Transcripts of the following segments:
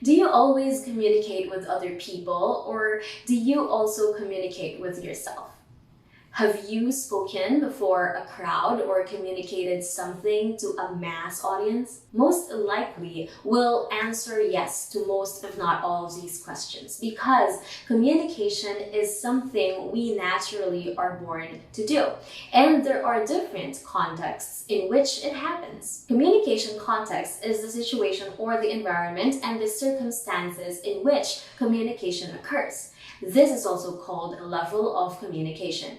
Do you always communicate with other people, or do you also communicate with yourself? Have you spoken before a crowd or communicated something to a mass audience? Most likely will answer yes to most, if not all, of these questions because communication is something we naturally are born to do. And there are different contexts in which it happens. Communication context is the situation or the environment and the circumstances in which communication occurs. This is also called a level of communication.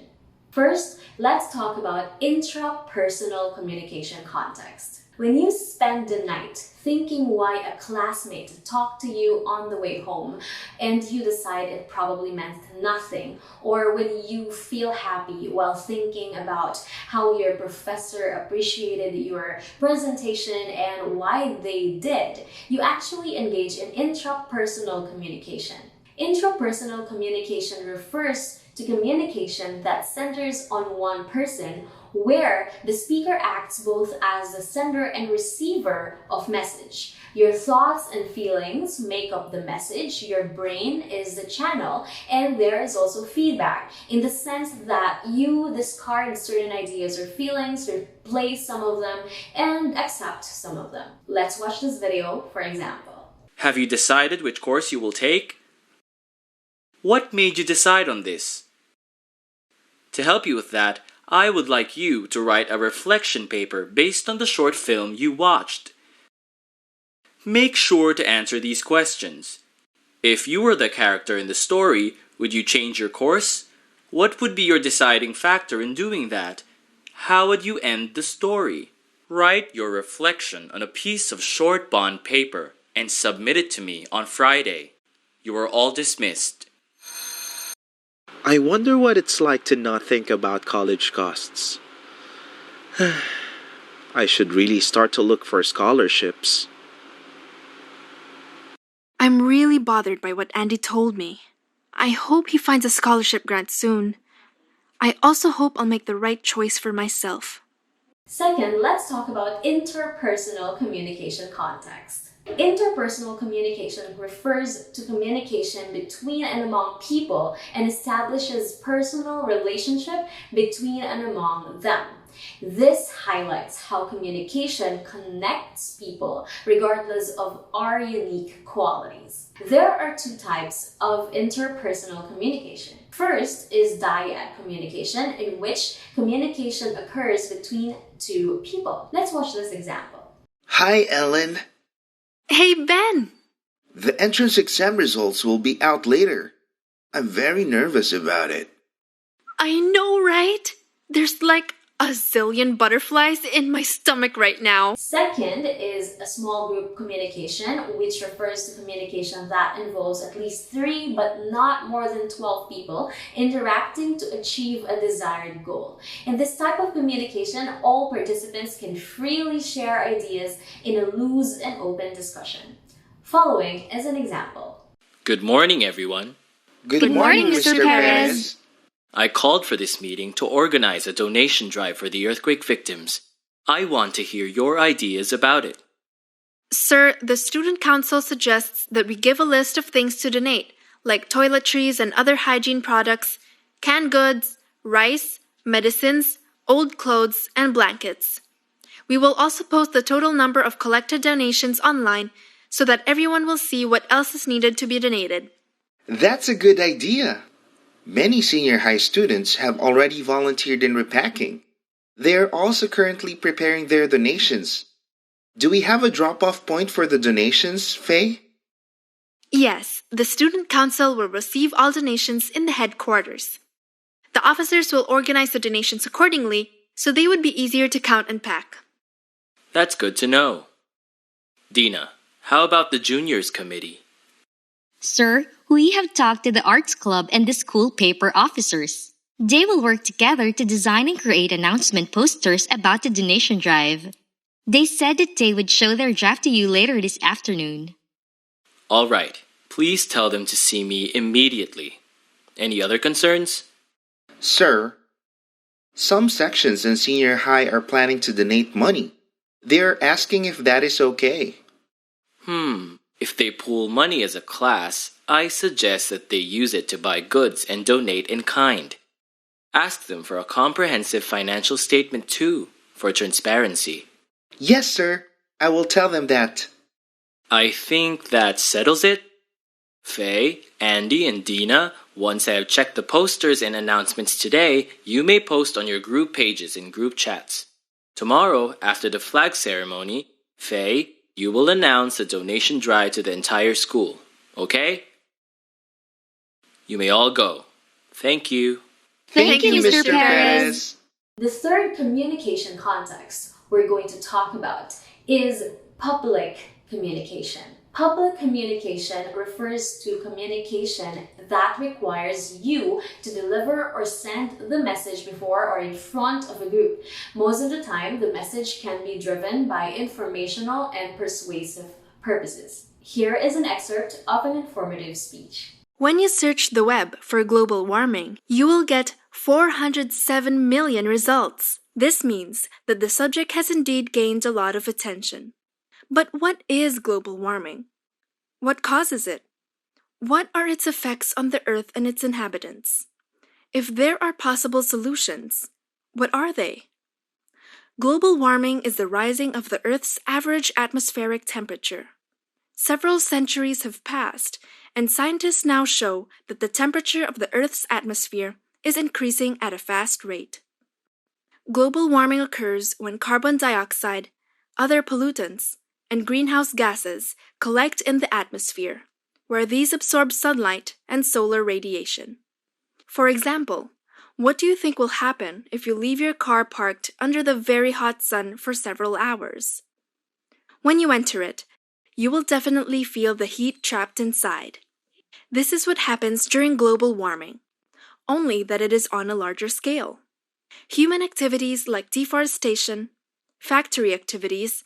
First, let's talk about intrapersonal communication context. When you spend the night thinking why a classmate talked to you on the way home and you decide it probably meant nothing, or when you feel happy while thinking about how your professor appreciated your presentation and why they did, you actually engage in intrapersonal communication. Intrapersonal communication refers to communication that centers on one person, where the speaker acts both as the sender and receiver of message. Your thoughts and feelings make up the message, your brain is the channel, and there is also feedback in the sense that you discard certain ideas or feelings, replace some of them, and accept some of them. Let's watch this video for example. Have you decided which course you will take? What made you decide on this? To help you with that, I would like you to write a reflection paper based on the short film you watched. Make sure to answer these questions. If you were the character in the story, would you change your course? What would be your deciding factor in doing that? How would you end the story? Write your reflection on a piece of short bond paper and submit it to me on Friday. You are all dismissed. I wonder what it's like to not think about college costs. I should really start to look for scholarships. I'm really bothered by what Andy told me. I hope he finds a scholarship grant soon. I also hope I'll make the right choice for myself. Second, let's talk about interpersonal communication context. Interpersonal communication refers to communication between and among people and establishes personal relationship between and among them. This highlights how communication connects people regardless of our unique qualities. There are two types of interpersonal communication. First is dyad communication, in which communication occurs between two people. Let's watch this example. Hi, Ellen. Hey, Ben! The entrance exam results will be out later. I'm very nervous about it. I know, right? There's like a zillion butterflies in my stomach right now. Second is a small group communication, which refers to communication that involves at least 3 but not more than 12 people interacting to achieve a desired goal. In this type of communication, all participants can freely share ideas in a loose and open discussion. Following is an example. Good morning, everyone. Good morning, Mr. Perez. I called for this meeting to organize a donation drive for the earthquake victims. I want to hear your ideas about it. Sir, the student council suggests that we give a list of things to donate, like toiletries and other hygiene products, canned goods, rice, medicines, old clothes, and blankets. We will also post the total number of collected donations online so that everyone will see what else is needed to be donated. That's a good idea. Many senior high students have already volunteered in repacking. They are also currently preparing their donations. Do we have a drop-off point for the donations, Faye? Yes, the student council will receive all donations in the headquarters. The officers will organize the donations accordingly, so they would be easier to count and pack. That's good to know. Dina, how about the juniors committee? Sir, we have talked to the arts club and the school paper officers. They will work together to design and create announcement posters about the donation drive. They said that they would show their draft to you later this afternoon. All right. Please tell them to see me immediately. Any other concerns? Sir, some sections in senior high are planning to donate money. They are asking if that is okay. If they pool money as a class, I suggest that they use it to buy goods and donate in kind. Ask them for a comprehensive financial statement too, for transparency. Yes, sir. I will tell them that. I think that settles it. Faye, Andy, and Dina, once I have checked the posters and announcements today, you may post on your group pages and group chats. Tomorrow, after the flag ceremony, Faye, you will announce a donation drive to the entire school, okay? You may all go. Thank you. Thank you, Mr. Perez. The third communication context we're going to talk about is public communication. Public communication refers to communication that requires you to deliver or send the message before or in front of a group. Most of the time, the message can be driven by informational and persuasive purposes. Here is an excerpt of an informative speech. When you search the web for global warming, you will get 407 million results. This means that the subject has indeed gained a lot of attention. But what is global warming? What causes it? What are its effects on the Earth and its inhabitants? If there are possible solutions, what are they? Global warming is the rising of the Earth's average atmospheric temperature. Several centuries have passed, and scientists now show that the temperature of the Earth's atmosphere is increasing at a fast rate. Global warming occurs when carbon dioxide, other pollutants, and greenhouse gases collect in the atmosphere, where these absorb sunlight and solar radiation. For example, what do you think will happen if you leave your car parked under the very hot sun for several hours? When you enter it, you will definitely feel the heat trapped inside. This is what happens during global warming, only that it is on a larger scale. Human activities like deforestation, factory activities,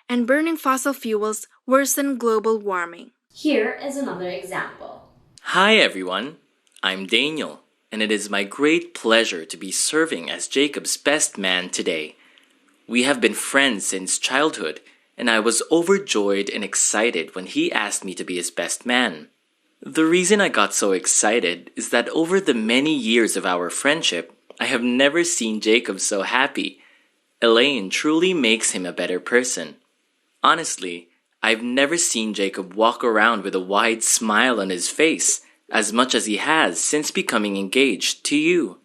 and burning fossil fuels worsen global warming. Here is another example. Hi everyone, I'm Daniel, and it is my great pleasure to be serving as Jacob's best man today. We have been friends since childhood, and I was overjoyed and excited when he asked me to be his best man. The reason I got so excited is that over the many years of our friendship, I have never seen Jacob so happy. Elaine truly makes him a better person. Honestly, I've never seen Jacob walk around with a wide smile on his face as much as he has since becoming engaged to you.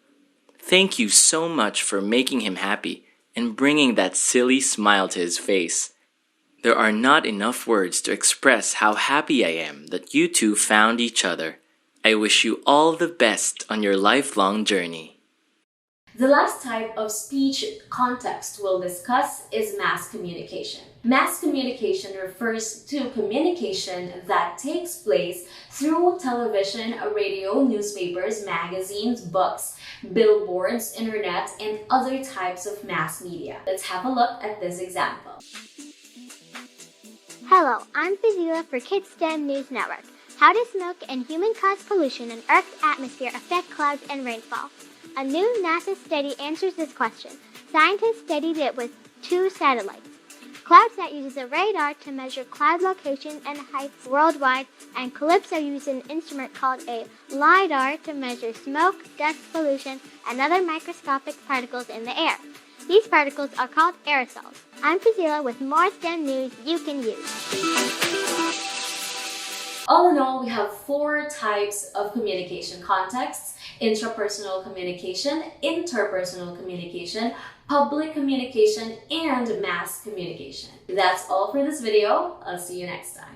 Thank you so much for making him happy and bringing that silly smile to his face. There are not enough words to express how happy I am that you two found each other. I wish you all the best on your lifelong journey. The last type of speech context we'll discuss is mass communication. Mass communication refers to communication that takes place through television, radio, newspapers, magazines, books, billboards, internet, and other types of mass media. Let's have a look at this example. Hello, I'm Fazila for Kids STEM News Network. How does smoke and human-caused pollution in Earth's atmosphere affect clouds and rainfall? A new NASA study answers this question. Scientists studied it with 2 satellites. CloudSat uses a radar to measure cloud location and heights worldwide, and Calypso uses an instrument called a LiDAR to measure smoke, dust, pollution, and other microscopic particles in the air. These particles are called aerosols. I'm Fazila with more STEM news you can use. All in all, we have 4 types of communication contexts: intrapersonal communication, interpersonal communication, public communication, and mass communication. That's all for this video. I'll see you next time.